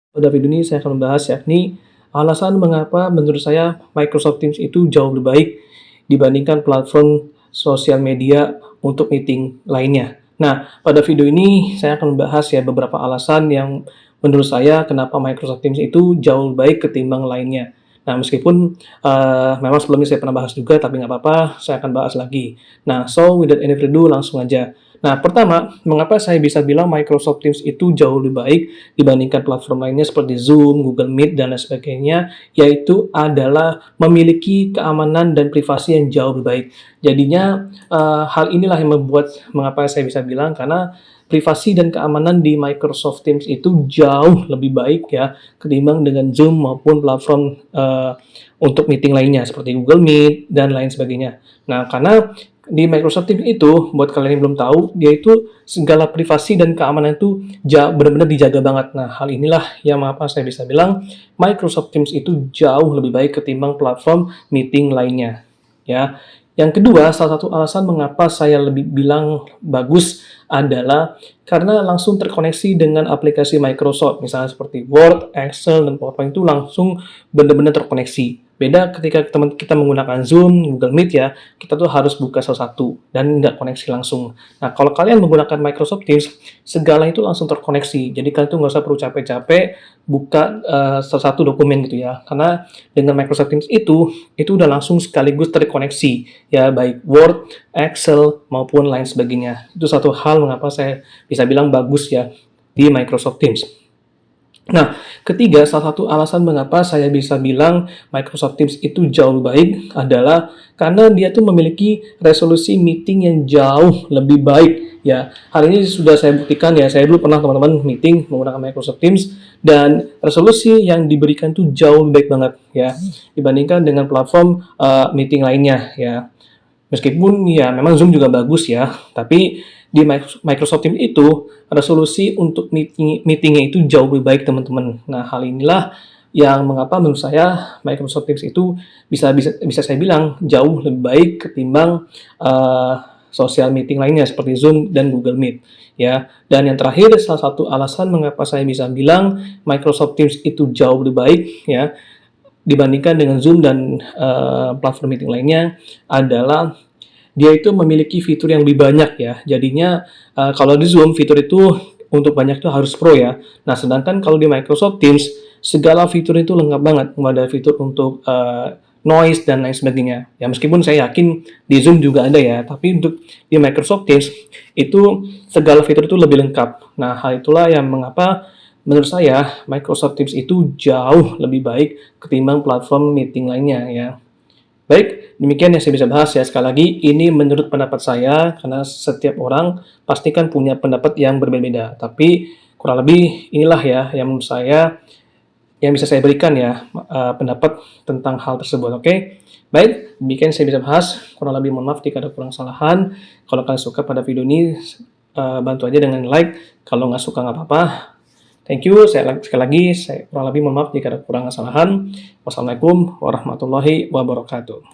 Pada video ini saya akan membahas yakni alasan mengapa menurut saya Microsoft Teams itu jauh lebih baik dibandingkan platform sosial media untuk meeting lainnya. Nah, pada video ini saya akan membahas ya beberapa alasan yang menurut saya kenapa Microsoft Teams itu jauh lebih baik ketimbang lainnya. Nah, meskipun memang sebelumnya saya pernah bahas juga, tapi nggak apa-apa, saya akan bahas lagi. Nah, so without any further ado, langsung aja. Nah, pertama, mengapa saya bisa bilang Microsoft Teams itu jauh lebih baik dibandingkan platform lainnya seperti Zoom, Google Meet, dan lain sebagainya, yaitu adalah memiliki keamanan dan privasi yang jauh lebih baik. Jadinya, hal inilah yang membuat mengapa saya bisa bilang, karena privasi dan keamanan di Microsoft Teams itu jauh lebih baik ya ketimbang dengan Zoom maupun platform untuk meeting lainnya seperti Google Meet dan lain sebagainya. Nah, karena di Microsoft Teams itu, buat kalian yang belum tahu, dia itu segala privasi dan keamanan itu benar-benar dijaga banget. Nah, hal inilah yang mengapa saya bisa bilang Microsoft Teams itu jauh lebih baik ketimbang platform meeting lainnya. Ya, yang kedua, salah satu alasan mengapa saya lebih bilang bagus adalah karena langsung terkoneksi dengan aplikasi Microsoft, misalnya seperti Word, Excel, dan PowerPoint itu langsung benar-benar terkoneksi. Beda ketika kita menggunakan Zoom, Google Meet ya, kita tuh harus buka salah satu dan nggak koneksi langsung. Nah, kalau kalian menggunakan Microsoft Teams, segala itu langsung terkoneksi. Jadi kalian tuh nggak usah perlu capek-capek buka salah satu dokumen gitu ya. Karena dengan Microsoft Teams itu udah langsung sekaligus terkoneksi ya, baik Word, Excel maupun lain sebagainya. Itu satu hal mengapa saya bisa bilang bagus ya di Microsoft Teams. Nah, ketiga, salah satu alasan mengapa saya bisa bilang Microsoft Teams itu jauh lebih baik adalah karena dia tuh memiliki resolusi meeting yang jauh lebih baik ya. Hal ini sudah saya buktikan ya. Saya dulu pernah teman-teman meeting menggunakan Microsoft Teams dan resolusi yang diberikan tuh jauh lebih baik banget ya dibandingkan dengan platform meeting lainnya ya. Meskipun ya memang Zoom juga bagus ya, tapi di Microsoft Teams itu resolusi untuk meetingnya itu jauh lebih baik teman-teman. Nah, hal inilah yang mengapa menurut saya Microsoft Teams itu bisa saya bilang jauh lebih baik ketimbang sosial meeting lainnya seperti Zoom dan Google Meet ya. Dan yang terakhir, salah satu alasan mengapa saya bisa bilang Microsoft Teams itu jauh lebih baik ya dibandingkan dengan Zoom dan platform meeting lainnya adalah dia itu memiliki fitur yang lebih banyak ya. Jadinya kalau di Zoom fitur itu untuk banyak itu harus pro ya. Nah, sedangkan kalau di Microsoft Teams segala fitur itu lengkap banget. Mulai dari fitur untuk noise dan lain sebagainya. Ya meskipun saya yakin di Zoom juga ada ya, tapi untuk di Microsoft Teams itu segala fitur itu lebih lengkap. Nah, hal itulah yang mengapa menurut saya Microsoft Teams itu jauh lebih baik ketimbang platform meeting lainnya ya. Baik, demikian yang saya bisa bahas ya. Sekali lagi, ini menurut pendapat saya, karena setiap orang pasti kan punya pendapat yang berbeda-beda. Tapi kurang lebih inilah ya yang menurut saya yang bisa saya berikan ya pendapat tentang hal tersebut. Oke, baik, demikian saya bisa bahas. Kurang lebih mohon maaf jika ada kurang kesalahan. Kalau kalian suka pada video ini, bantu aja dengan like. Kalau nggak suka nggak apa-apa. Thank you. Sekali lagi, saya kurang lebih mohon maaf jika ada kurang kesalahan. Wassalamualaikum warahmatullahi wabarakatuh.